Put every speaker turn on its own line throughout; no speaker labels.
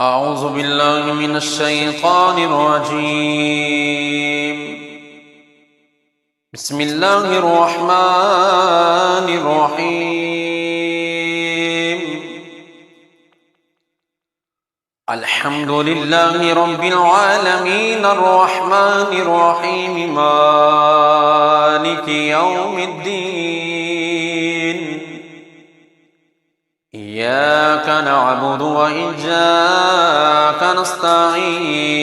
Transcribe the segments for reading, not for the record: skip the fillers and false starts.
أعوذ بالله من الشيطان الرجيم. بسم الله الرحمن الرحيم. الحمد لله رب العالمين الرحمن الرحيم مالك يوم الدين. إياك نعبد وإياك نستعين.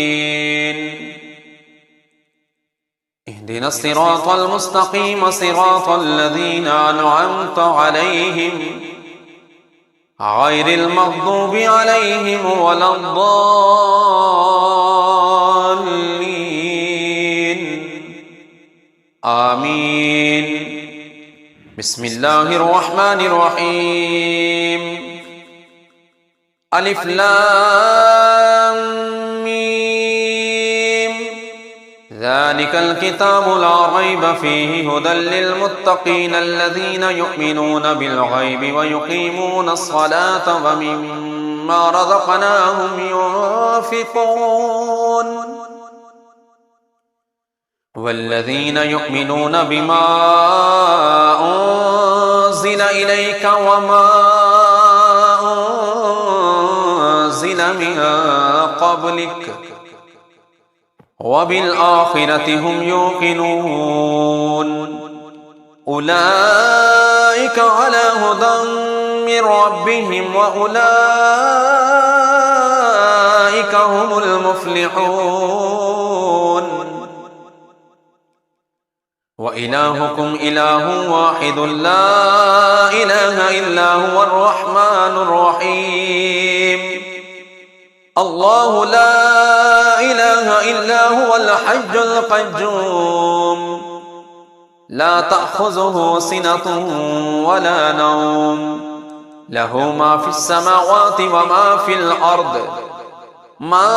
اهدنا الصراط المستقيم صراط الذين أنعمت عليهم غير المغضوب عليهم ولا الضالين. آمين. بسم الله الرحمن الرحيم. ألف لام ميم. ذلك الكتاب لا ريب فيه هدى للمتقين الذين يؤمنون بالغيب ويقيمون الصلاة ومما رزقناهم ينفقون والذين يؤمنون بما أنزل إليك وما أنزل من قبلك وبالآخرة هم يوقنون. أولئك على هدى من ربهم وأولئك هم المفلحون. وإلهكم إله واحد لا إله إلا هو الرحمن الرحيم. الله لا إله إلا هو الحي القيوم لا تأخذه سنة ولا نوم له ما في السماوات وما في الأرض. من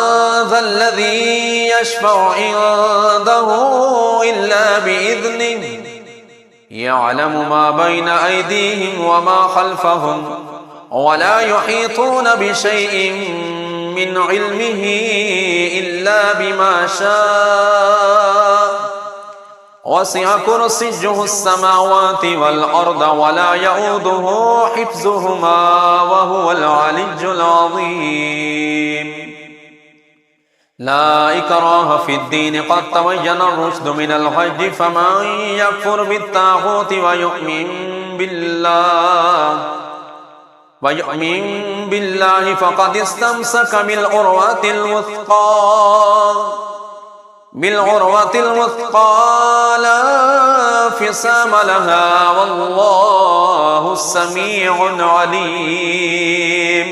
ذا الذي يشفع عنده إلا بإذنه يعلم ما بين أيديهم وما خلفهم ولا يحيطون بشيء من علمه إلا بما شاء. وسع كرسيه السماوات والأرض ولا يؤوده حفظهما وهو العلي العظيم. لا إكراه في الدين قد تبين الرشد من الغي فمن يكفر بالطاغوت ويؤمن بالله فقد استمسك بالعروة الوثقى لا انفصام لها والله السميع العليم.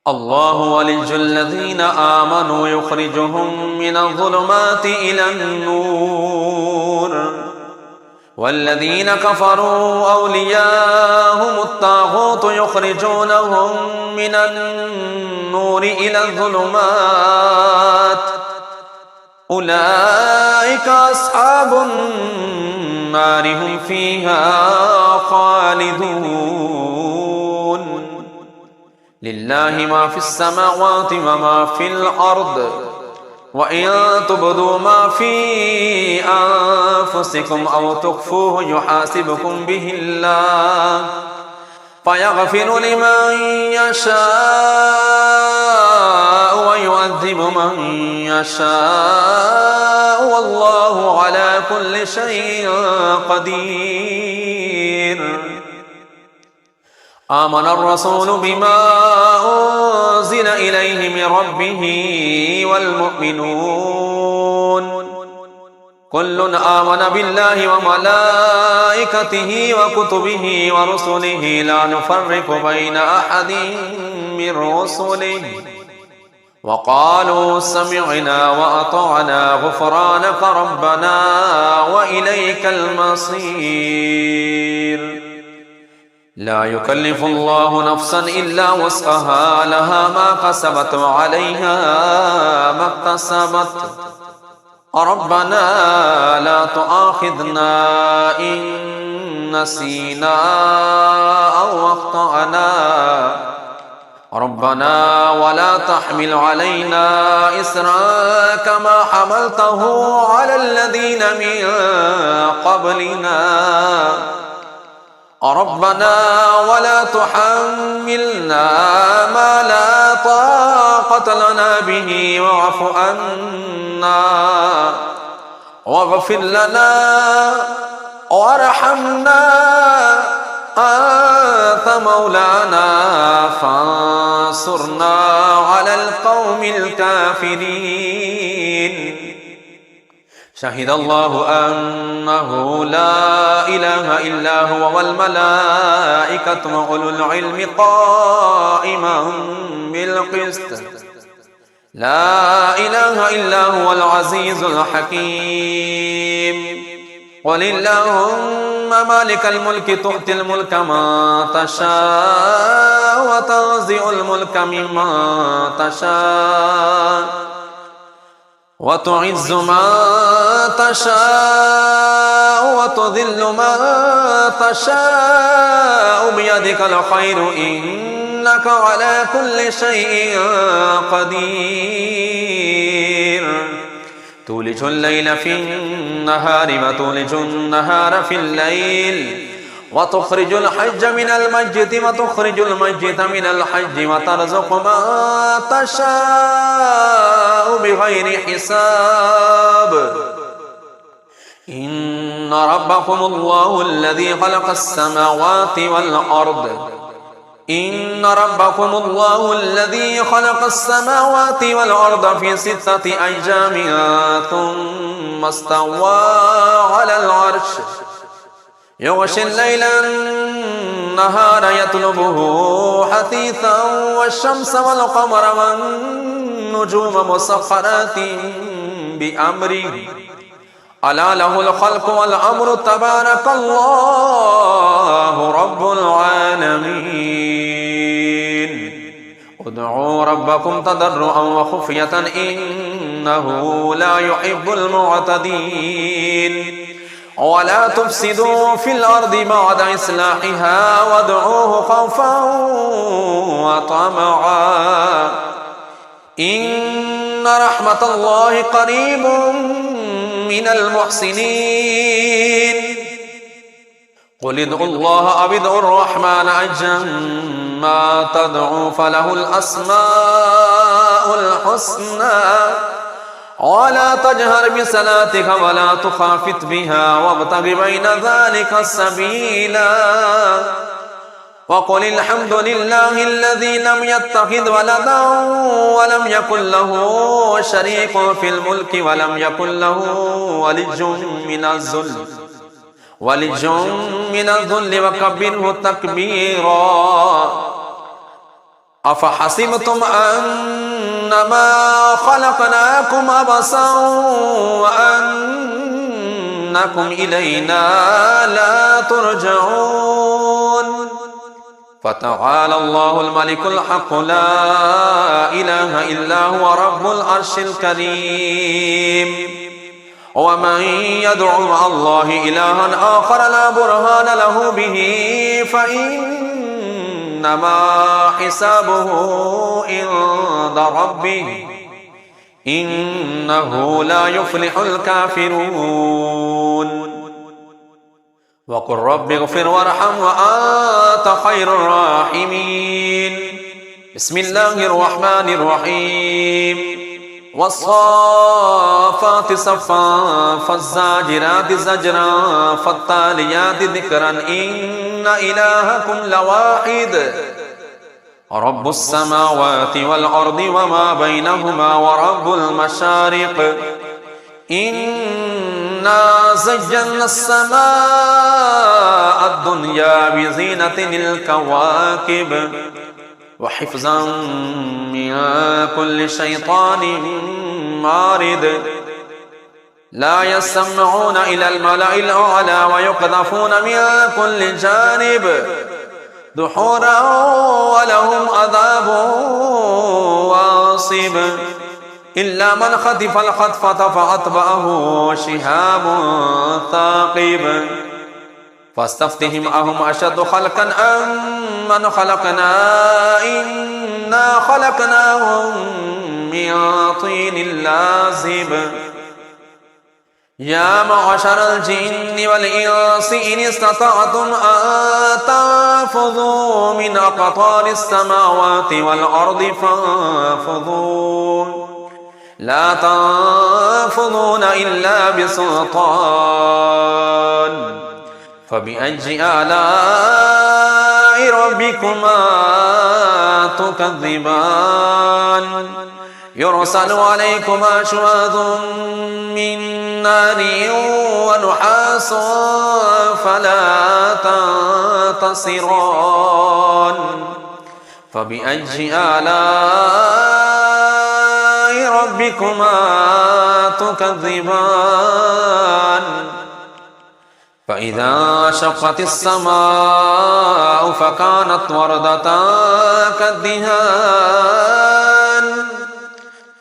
الله ولي الذين آمنوا يخرجهم من الظلمات إلى النور والذين كفروا أولياءهم الطاغوت يخرجونهم من النور إلى الظلمات. أولئك أصحاب النار هم فيها خالدون. لله ما في السماوات وما في الأرض وإن تبدوا ما في أنفسكم أو تخفوه يحاسبكم به الله فيغفر لمن يشاء ويعذب من يشاء والله على كل شيء قدير. آمن الرسول بما أنزل إليه من ربه والمؤمنون كل آمن بالله وملائكته وكتبه ورسله لا نفرق بين أحد من رسله وقالوا سمعنا وأطعنا غفرانك ربنا وإليك المصير. لا يكلف الله نفسا إلا وسعها لها ما كسبت وعليها ما اكتسبت. ربنا لا تؤاخذنا إن نسينا أو أخطأنا ربنا ولا تحمل علينا إصرا كما حملته على الذين من قبلنا ربنا ولا تحملنا ما لا طاقة لنا به واعف عنا واغفر لنا وارحمنا أنت مولانا فانصرنا على القوم الكافرين شهد الله أنه لا إله إلا هو والملائكة وأولو العلم قائما بالقسط لا إله إلا هو العزيز الحكيم قل اللهم مالك الملك تؤتي الملك من تشاء وتنزع الملك ممن تشاء وتعز من تشاء وتذل من تشاء بيدك الخير إنك على كل شيء قدير تولج الليل في النهار وتولج النهار في الليل وتخرج الحج من المسجد وتخرج المسجد من الحج وترزق من تشاء بغير حساب إن ربكم الله الذي خلق السماوات والأرض إن ربكم الله الذي خلق السماوات والأرض في 6 أيام ثم استوى على العرش يغشي الليل النهار يطلبه حثيثا والشمس والقمر والنجوم مسخرات بأمره ألا له الخلق والأمر تبارك الله رب العالمين ادعوا ربكم تضرعا وخفية إنه لا يحب المعتدين ولا تفسدوا في الأرض بعد إصلاحها وادعوه خوفا وطمعا إن رحمة الله قريب من المحسنين قل ادعوا الله أو ادعوا الرحمن أيما تدعوا فله الأسماء الحسنى ولا تجهر بصلاتك ولا تخافت بها وابتغ بين ذلك سبيلا وقل الحمد لله الذي لم يتخذ ولدا ولم يكن له شريك في الملك ولم يكن له ولي من الذل وكبره تكبيرا أفحسبتم أنما خلقناكم عبثا وأنكم إلينا لا ترجعون فتعالى الله الملك الحق لا إله إلا هو رب العرش الكريم ومن يدعو مع الله إلها آخر لا برهان له به فإنما حسابه عند ربه إنه لا يفلح الكافرون وقل رب اغفر وارحم وأنت خير الراحمين بسم الله الرحمن الرحيم والصافات صفا فالزاجرات زجرا فالتاليات ذكرا إن إلهكم لواحد رب السماوات والأرض وما بينهما ورب المشارق إنا زينا السماء الدنيا بزينة الكواكب وحفظا من كل شيطان مارد لا يسمعون إلى الملأ الأعلى ويقذفون من كل جانب دحورا ولهم عذاب واصب إلا من خطف الخطفة فأتبعه شهاب ثاقب فاستفتهم أهم أشد خلقا أم من خلقنا إن خلقناهم من طين لازب يا معشر الجن والإنس إن استطعتم أن تنفذوا من أقطار السماوات والأرض فانفذوا لا تنفذون إلا بسلطان فبأي آلاء ربكما تكذبان يرسل عليكما شواظ من نار ونحاس فلا تنتصران فبأي آلاء ربكما تكذبان فإذا شقت السماء فكانت وردة كالدهان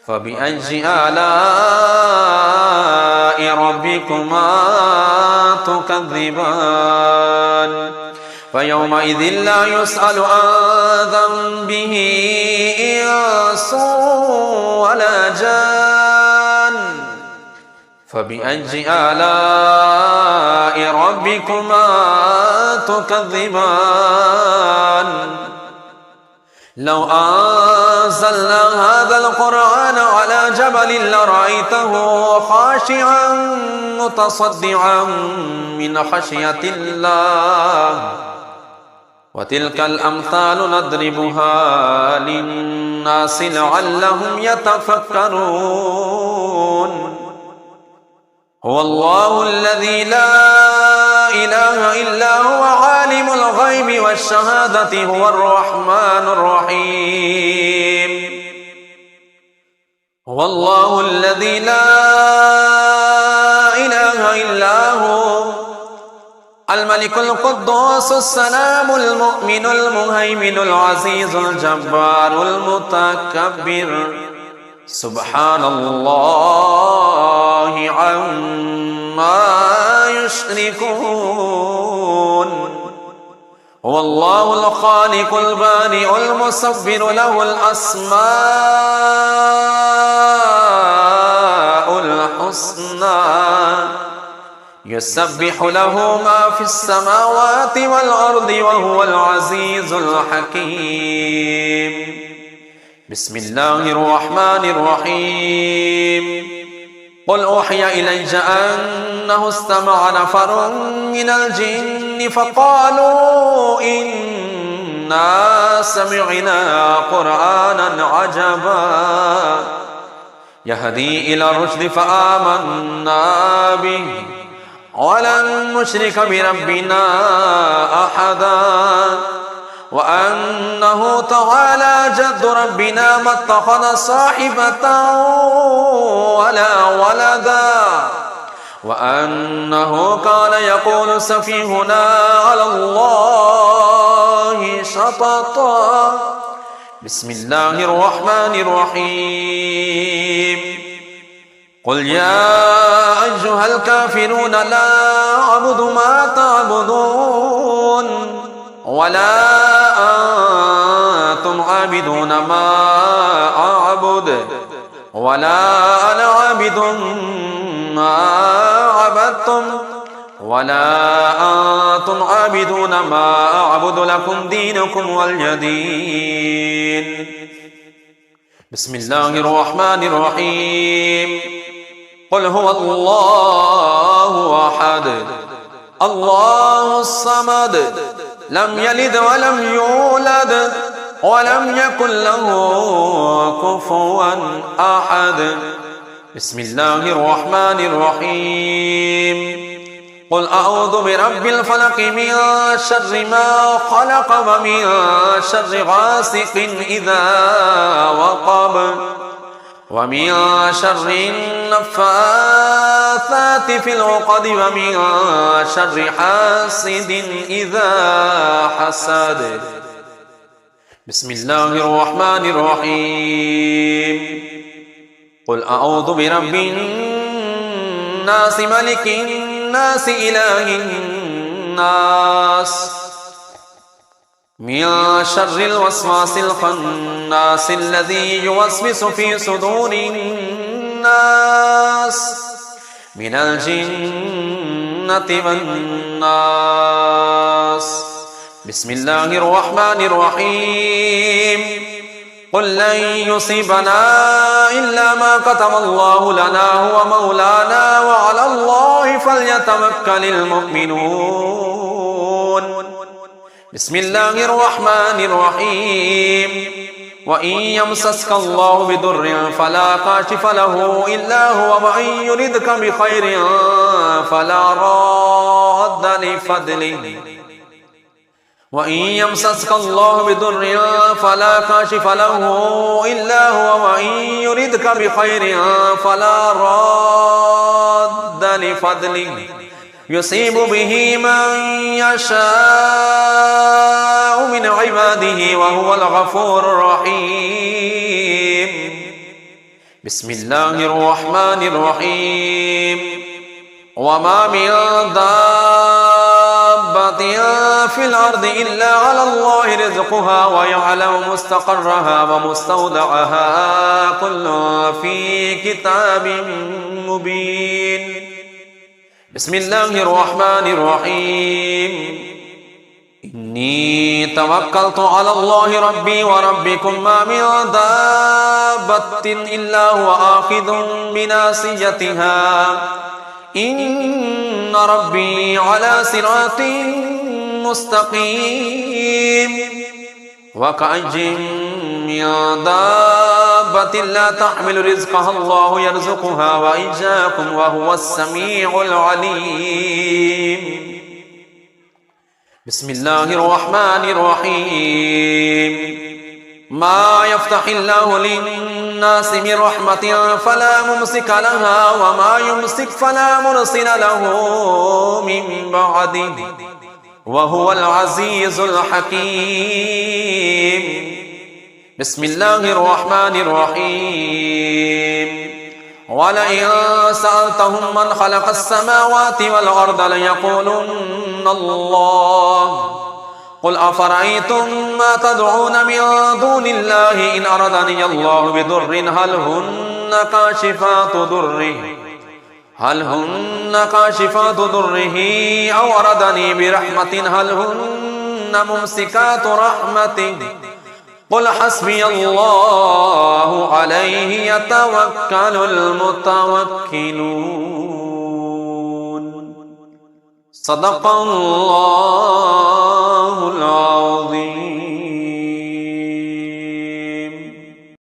فبأي آلاء ربكما تكذبان فيومئذ لا يسأل عن ذنبه إنس ولا جان فبأي آلاء ربكما تكذبان لو أنزلنا هذا القرآن على جبل لرأيته خاشعا متصدعا من خشية الله وتلك الأمثال نضربها للناس لعلهم يتفكرون هو الله الذي لا إله إلا هو عالم الغيب والشهادة هو الرحمن الرحيم هو الله الذي لا إله إلا هو الملك القدوس السلام المؤمن المهيمن العزيز الجبار المتكبر سبحان الله عما يشركون هو الله الخالق البارئ المصور له الأسماء الحسنى يسبح له ما في السماوات والأرض وهو العزيز الحكيم بسم الله الرحمن الرحيم قل أوحي إلي أنه استمع نفر من الجن فقالوا إنا سمعنا قرآنا عجبا يهدي إلى الرشد فآمنا به ولن نشرك بربنا أحدا وأنه تعالى جد ربنا ما اتخذ صاحبة ولا ولدا وأنه كان يقول سفيهنا على الله شططا بسم الله الرحمن الرحيم قل يا أيها الكافرون لا أعبد ما تعبدون ولا أنتم عابدون ما أعبد ولا أنا عابد ما عبدتم ولا أنتم عابدون ما أعبد لكم دينكم ولي دين بسم الله الرحمن الرحيم قل هو الله أحد الله الصمد لم يلد ولم يولد ولم يكن له كفوا أحد بسم الله الرحمن الرحيم قل أعوذ برب الفلق من شر ما خلق ومن شر غاسق إذا وقب ومن شر النفاثات في العقد ومن شر حاسد إذا حسد بسم الله الرحمن الرحيم قل أعوذ برب الناس ملك الناس إله الناس من شر الوسواس الخناس الذي يوسوس في صدور الناس من الجنة والناس. بسم الله الرحمن الرحيم. قل لن يصيبنا إلا ما كتب الله لنا هو مولانا وعلى الله فليتوكل المؤمنون. بسم الله الرحمن الرحيم. وإن يمسسك الله بضر فلا كاشف له إلا هو وإن يردك بخير فلا راد لفضله. وإن يمسسك الله بضر فلا كاشف له إلا هو وإن يردك بخير فلا راد لفضله يصيب به من يشاء من عباده وهو الغفور الرحيم. بسم الله الرحمن الرحيم. وما من دابة في الأرض إلا على الله رزقها ويعلم مستقرها ومستودعها كل في كتاب مبين. بسم الله الرحمن الرحيم. إني توكلت على الله ربي وربكم ما من دابة إلا هو آخذ بناصيتها إن ربي على صراط مستقيم. وكأي من دابة لا تحمل رزقها الله يرزقها وإياكم وهو السميع العليم. بسم الله الرحمن الرحيم. ما يفتح الله للناس من رحمة فلا ممسك لها وما يمسك فلا مرسل له من بعده وهو العزيز الحكيم. بسم الله الرحمن الرحيم. ولئن سألتهم من خلق السماوات والأرض ليقولن الله. قل أفرأيتم ما تدعون من دون الله إن أردني الله بضر هل هن كاشفات ضره أو أردني برحمة هل هن ممسكات رحمته قل حسبي الله عليه يتوكل المتوكلون. صدق الله العظيم.